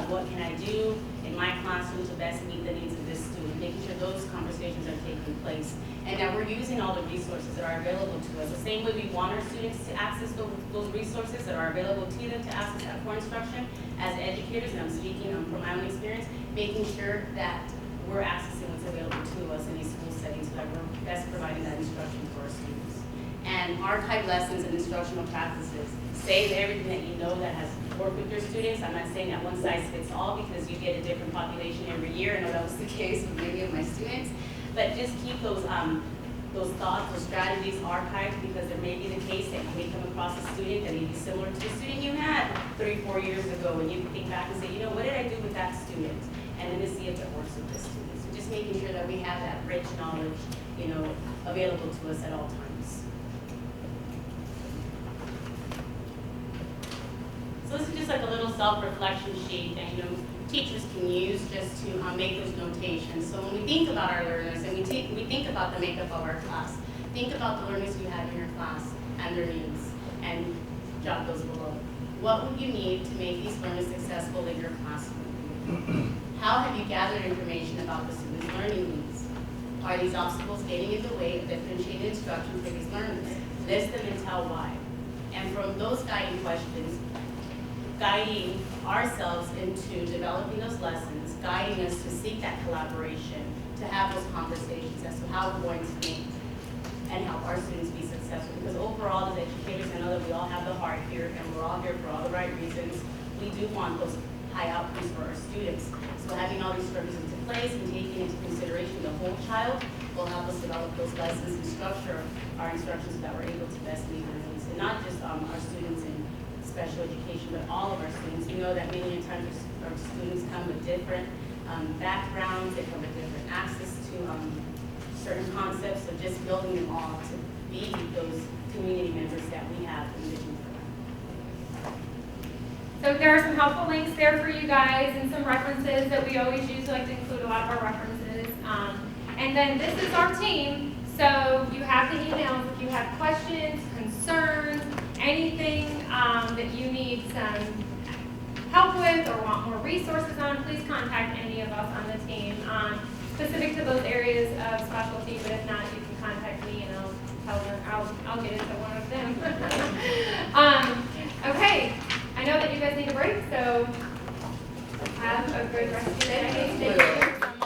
What can I do in my classroom to best meet the needs of this student? Making sure those conversations are taking place. And that we're using all the resources that are available to us. The same way we want our students to access those resources that are available to them to access that core instruction, as educators, and I'm speaking from my own experience, making sure that we're accessing what's available to us in these school settings so that we're best providing that instruction for our students. And archive lessons and instructional practices. Save everything that you know that has worked with your students. I'm not saying that one size fits all because you get a different population every year. I know that was the case with many of my students. But just keep those thoughts, those strategies archived, because there may be the case that you may come across a student that may be similar to a student you had 3-4 years ago, and you can think back and say, what did I do with that student? And then to see if it works with this student. So just making sure that we have that rich knowledge, available to us at all times. So this is just like a little self-reflection sheet that teachers can use just to make those notations. So when we think about our learners and we think about the makeup of our class, think about the learners you have in your class and their needs, and jot those below. What would you need to make these learners successful in your classroom? How have you gathered information about the student's learning needs? Are these obstacles getting in the way of differentiated instruction for these learners? List them and tell why. And from those guiding questions, guiding ourselves into developing those lessons, guiding us to seek that collaboration, to have those conversations as to how we're going to think and help our students be successful. Because overall, as educators, I know that we all have the heart here, and we're all here for all the right reasons. We do want those high outcomes for our students. So having all these structures into place and taking into consideration the whole child will help us develop those lessons and structure our instructions so that we're able to best meet their needs. And not just our students in special education, but all of our students. We know that many times our students come with different backgrounds, they come with different access to certain concepts, so just building them all to be those community members that we have envisioned for them. So there are some helpful links there for you guys and some references that we always use. We like to include a lot of our references. And then this is our team. So you have the emails if you have questions, concerns, anything that you need some help with or want more resources on, please contact any of us on the team specific to those areas of specialty. But if not, you can contact me and I'll tell them, I'll get it to one of them. Okay, I know that you guys need a break, so have a good rest of your day. Thank you.